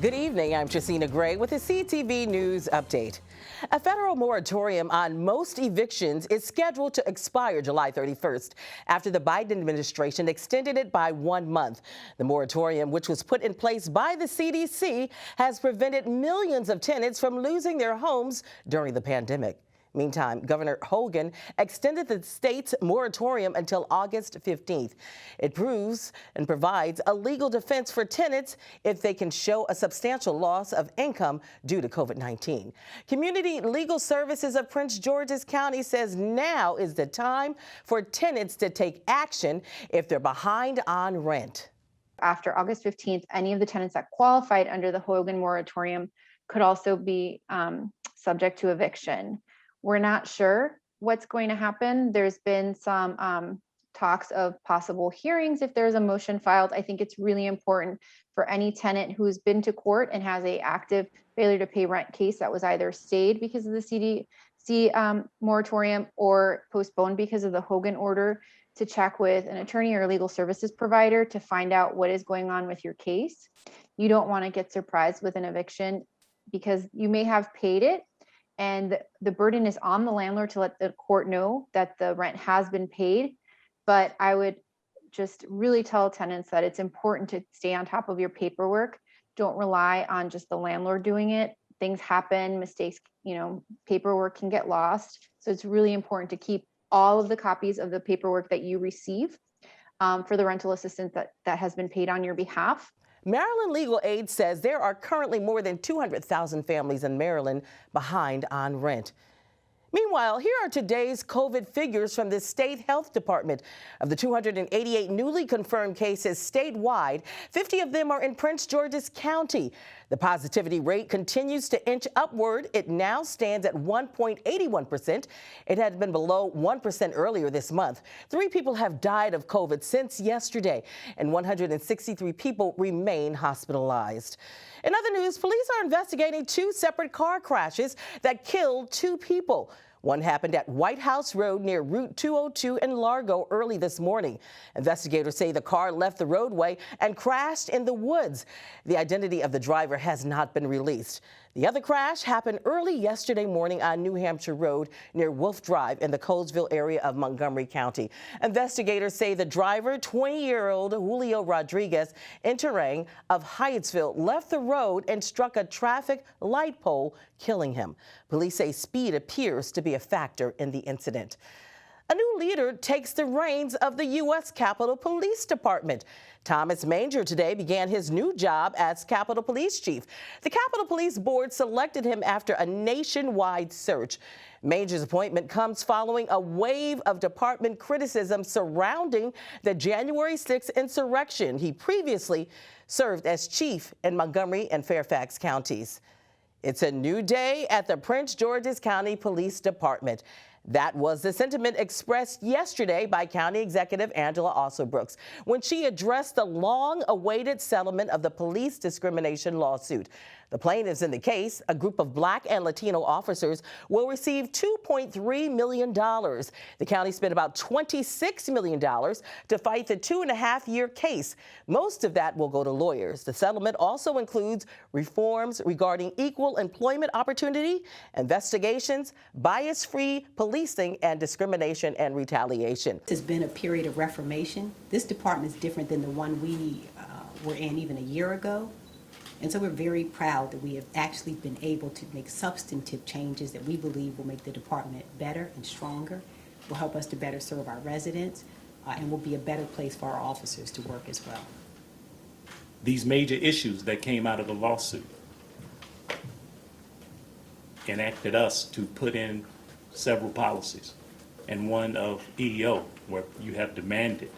Good evening. I'm Jacina Gray with a CTV News update. A federal moratorium on most evictions is scheduled to expire July 31st after the Biden administration extended it by 1 month. The moratorium, which was put in place by the CDC, has prevented millions of tenants from losing their homes during the pandemic. Meantime, Governor Hogan extended the state's moratorium until August 15th. It proves and provides a legal defense for tenants if they can show a substantial loss of income due to COVID-19. Community Legal Services of Prince George's County says now is the time for tenants to take action if they're behind on rent. After August 15th, any of the tenants that qualified under the Hogan moratorium could also be subject to eviction. We're not sure what's going to happen. There's been some talks of possible hearings if there's a motion filed. I think it's really important for any tenant who's been to court and has an active failure to pay rent case that was either stayed because of the CDC moratorium or postponed because of the Hogan order to check with an attorney or a legal services provider to find out what is going on with your case. You don't want to get surprised with an eviction because you may have paid it, and the burden is on the landlord to let the court know that the rent has been paid. But I would just really tell tenants that it's important to stay on top of your paperwork. Don't rely on just the landlord doing it. Things happen, mistakes, paperwork can get lost. So it's really important to keep all of the copies of the paperwork that you receive for the rental assistance that has been paid on your behalf. Maryland Legal Aid says there are currently more than 200,000 families in Maryland behind on rent. Meanwhile, here are today's COVID figures from the state health department. Of the 288 newly confirmed cases statewide, 50 of them are in Prince George's County. The positivity rate continues to inch upward. It now stands at 1.81%. It had been below 1% earlier this month. 3 people have died of COVID since yesterday, and 163 people remain hospitalized. In other news, police are investigating 2 separate car crashes that killed 2 people. One happened at White House Road near Route 202 in Largo early this morning. Investigators say the car left the roadway and crashed in the woods. The identity of the driver has not been released. The other crash happened early yesterday morning on New Hampshire Road near Wolf Drive in the Colesville area of Montgomery County. Investigators say the driver, 20-year-old Julio Rodriguez Interang of Hyattsville, left the road and struck a traffic light pole, killing him. Police say speed appears to be a factor in the incident. A new leader takes the reins of the U.S. Capitol Police Department. Thomas Manger today began his new job as Capitol Police Chief. The Capitol Police Board selected him after a nationwide search. Manger's appointment comes following a wave of department criticism surrounding the January 6th insurrection. He previously served as chief in Montgomery and Fairfax counties. It's a new day at the Prince George's County Police Department. That was the sentiment expressed yesterday by County Executive Angela Alsobrooks when she addressed the long-awaited settlement of the police discrimination lawsuit. The plaintiffs in the case, a group of Black and Latino officers, will receive $2.3 million. The county spent about $26 million to fight the 2.5-year case. Most of that will go to lawyers. The settlement also includes reforms regarding equal employment opportunity, investigations, bias-free policing, and discrimination and retaliation. This has been a period of reformation. This department is different than the one we were in even a year ago. And so we're very proud that we have actually been able to make substantive changes that we believe will make the department better and stronger, will help us to better serve our residents, and will be a better place for our officers to work as well. These major issues that came out of the lawsuit enacted us to put in several policies, and one of EEO, where you have demanded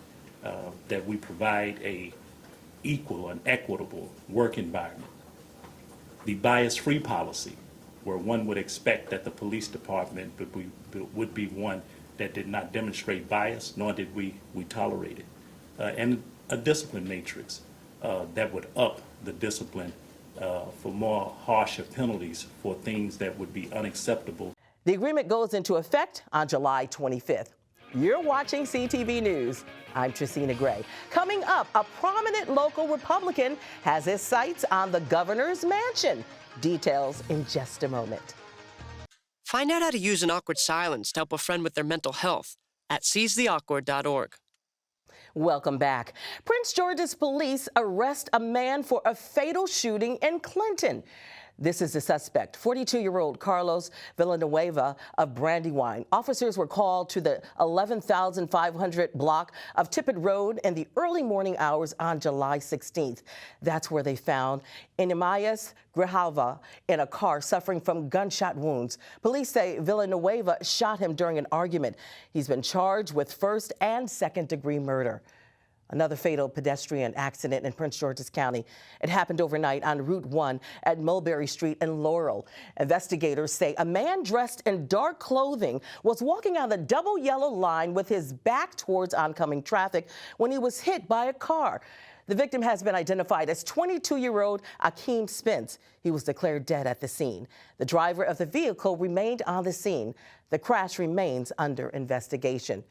that we provide a equal and equitable work environment. The bias-free policy, where one would expect that the police department would be one that did not demonstrate bias, nor did we tolerate it. And a discipline matrix that would up the discipline for more harsher penalties for things that would be unacceptable. The agreement goes into effect on July 25th. You're watching CTV News. I'm Tracina Gray. Coming up, a prominent local Republican has his sights on the governor's mansion. Details in just a moment. Find out how to use an awkward silence to help a friend with their mental health at seizetheawkward.org. Welcome back. Prince George's police arrest a man for a fatal shooting in Clinton. This is the suspect, 42-year-old Carlos Villanueva of Brandywine. Officers were called to the 11,500 block of Tippett Road in the early morning hours on July 16th. That's where they found Enemias Grijalva in a car suffering from gunshot wounds. Police say Villanueva shot him during an argument. He's been charged with first and second-degree murder. Another fatal pedestrian accident in Prince George's County. It happened overnight on Route 1 at Mulberry Street in Laurel. Investigators say a man dressed in dark clothing was walking on the double yellow line with his back towards oncoming traffic when he was hit by a car. The victim has been identified as 22-year-old Akeem Spence. He was declared dead at the scene. The driver of the vehicle remained on the scene. The crash remains under investigation.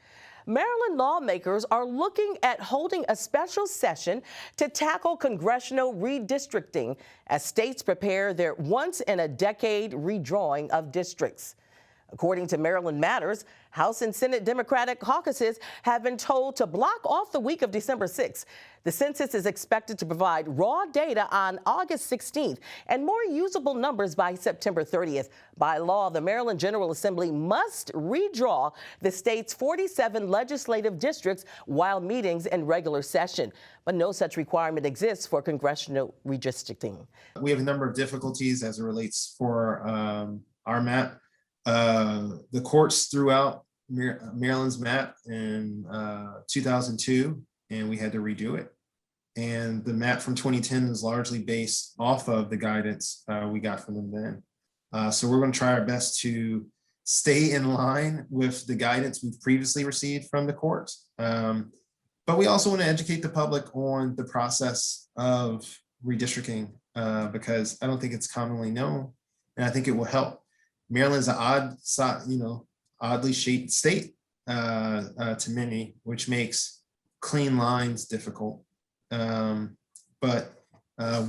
Maryland lawmakers are looking at holding a special session to tackle congressional redistricting as states prepare their once-in-a-decade redrawing of districts. According to Maryland Matters, House and Senate Democratic caucuses have been told to block off the week of December 6th. The census is expected to provide raw data on August 16th and more usable numbers by September 30th. By law, the Maryland General Assembly must redraw the state's 47 legislative districts while meetings in regular session. But no such requirement exists for congressional redistricting. We have a number of difficulties as it relates for our map. The courts threw out Maryland's map in 2002, and we had to redo it. And the map from 2010 is largely based off of the guidance we got from them then. So we're going to try our best to stay in line with the guidance we've previously received from the courts. But we also want to educate the public on the process of redistricting because I don't think it's commonly known, and I think it will help. Maryland's an oddly shaped state to many, which makes clean lines difficult. But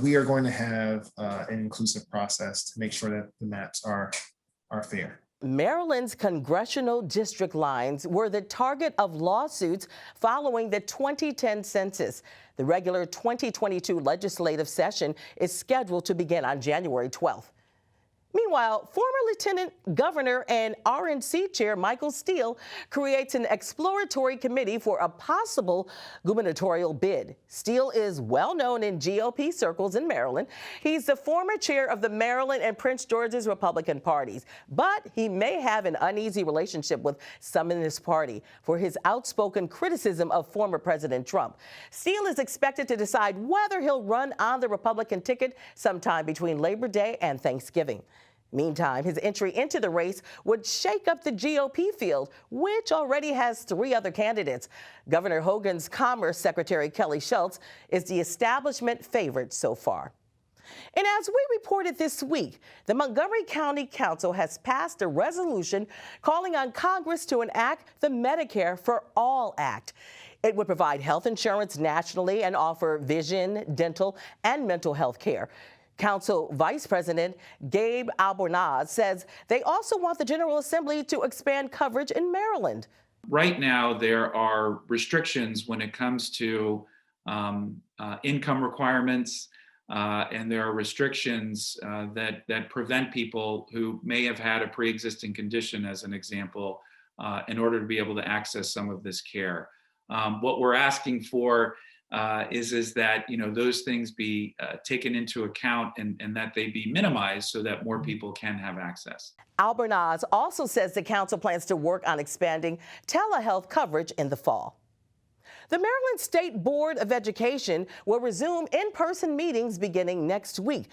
we are going to have an inclusive process to make sure that the maps are fair. Maryland's congressional district lines were the target of lawsuits following the 2010 census. The regular 2022 legislative session is scheduled to begin on January 12th. Meanwhile, former Lieutenant Governor and RNC Chair Michael Steele creates an exploratory committee for a possible gubernatorial bid. Steele is well known in GOP circles in Maryland. He's the former chair of the Maryland and Prince George's Republican parties, but he may have an uneasy relationship with some in this party for his outspoken criticism of former President Trump. Steele is expected to decide whether he'll run on the Republican ticket sometime between Labor Day and Thanksgiving. Meantime, his entry into the race would shake up the GOP field, which already has 3 other candidates. Governor Hogan's Commerce Secretary Kelly Schultz is the establishment favorite so far. And as we reported this week, the Montgomery County Council has passed a resolution calling on Congress to enact the Medicare for All Act. It would provide health insurance nationally and offer vision, dental, and mental health care. Council Vice President Gabe Albornoz says they also want the General Assembly to expand coverage in Maryland. Right now, there are restrictions when it comes to income requirements, and there are restrictions that prevent people who may have had a pre-existing condition, as an example, in order to be able to access some of this care. What we're asking for is that those things be taken into account and that they be minimized so that more people can have access. Albornoz also says the council plans to work on expanding telehealth coverage in the fall. The Maryland State Board of Education will resume in-person meetings beginning next week.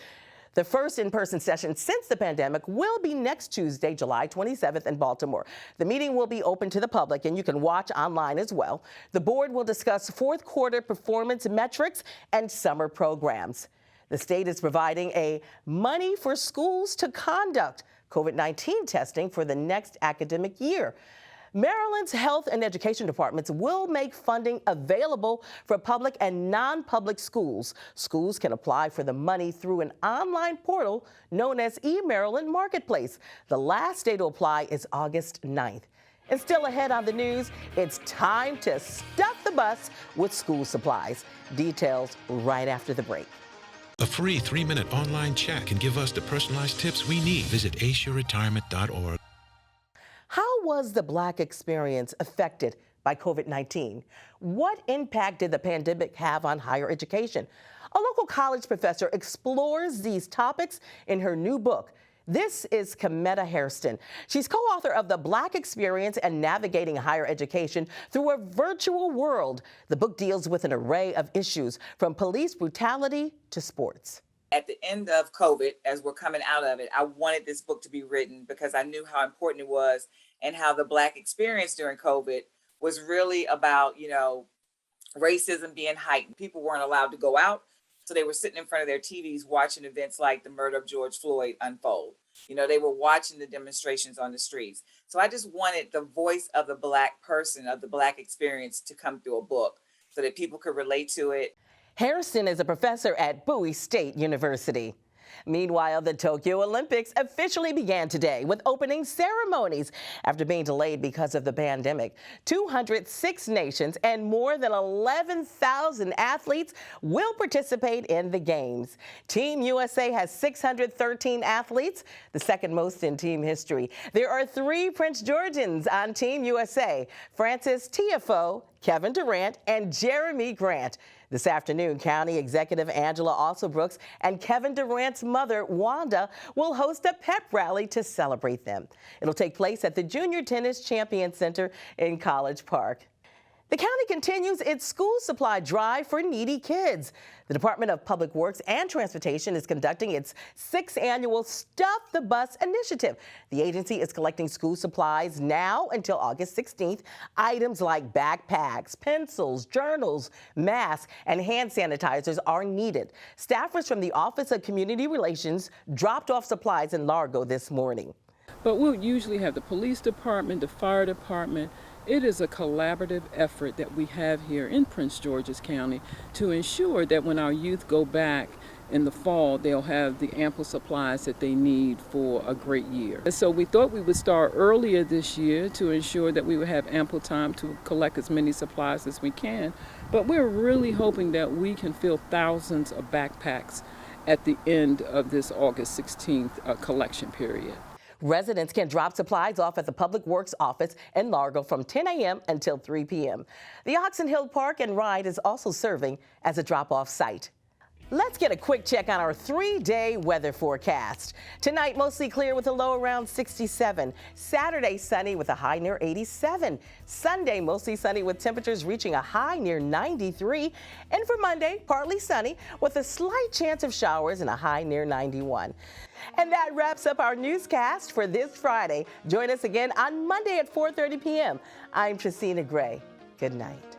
The first in-person session since the pandemic will be next Tuesday, July 27th in Baltimore. The meeting will be open to the public and you can watch online as well. The board will discuss fourth quarter performance metrics and summer programs. The state is providing a money for schools to conduct COVID-19 testing for the next academic year. Maryland's health and education departments will make funding available for public and non-public schools. Schools can apply for the money through an online portal known as eMaryland Marketplace. The last day to apply is August 9th. And still ahead on the news, it's time to stuff the bus with school supplies. Details right after the break. A free 3-minute online chat can give us the personalized tips we need. Visit aceyourretirement.org. How was the Black experience affected by COVID-19? What impact did the pandemic have on higher education? A local college professor explores these topics in her new book. This is Kametta Hairston. She's co-author of The Black Experience and Navigating Higher Education Through a Virtual World. The book deals with an array of issues, from police brutality to sports. At the end of COVID, as we're coming out of it, I wanted this book to be written because I knew how important it was and how the Black experience during COVID was really about, racism being heightened. People weren't allowed to go out. So they were sitting in front of their TVs watching events like the murder of George Floyd unfold. They were watching the demonstrations on the streets. So I just wanted the voice of the Black person, of the Black experience, to come through a book so that people could relate to it. Hairston is a professor at Bowie State University. Meanwhile, the Tokyo Olympics officially began today with opening ceremonies after being delayed because of the pandemic. 206 nations and more than 11,000 athletes will participate in the Games. Team USA has 613 athletes, the second most in team history. There are 3 Prince Georgians on Team USA: Frances Tiafoe, Kevin Durant, and Jeremy Grant. This afternoon, County Executive Angela Alsobrooks and Kevin Durant's mother, Wanda, will host a pep rally to celebrate them. It'll take place at the Junior Tennis Champion Center in College Park. The county continues its school supply drive for needy kids. The Department of Public Works and Transportation is conducting its 6th annual Stuff the Bus initiative. The agency is collecting school supplies now until August 16th. Items like backpacks, pencils, journals, masks, and hand sanitizers are needed. Staffers from the Office of Community Relations dropped off supplies in Largo this morning. But we'll usually have the police department, the fire department. It is a collaborative effort that we have here in Prince George's County to ensure that when our youth go back in the fall, they'll have the ample supplies that they need for a great year. And so we thought we would start earlier this year to ensure that we would have ample time to collect as many supplies as we can. But we're really hoping that we can fill thousands of backpacks at the end of this August 16th collection period. Residents can drop supplies off at the Public Works office in Largo from 10 a.m. until 3 p.m. The Oxon Hill Park and Ride is also serving as a drop-off site. Let's get a quick check on our 3-day weather forecast. Tonight, mostly clear with a low around 67. Saturday, sunny with a high near 87. Sunday, mostly sunny with temperatures reaching a high near 93. And for Monday, partly sunny with a slight chance of showers and a high near 91. And that wraps up our newscast for this Friday. Join us again on Monday at 4:30 p.m. I'm Tracina Gray. Good night.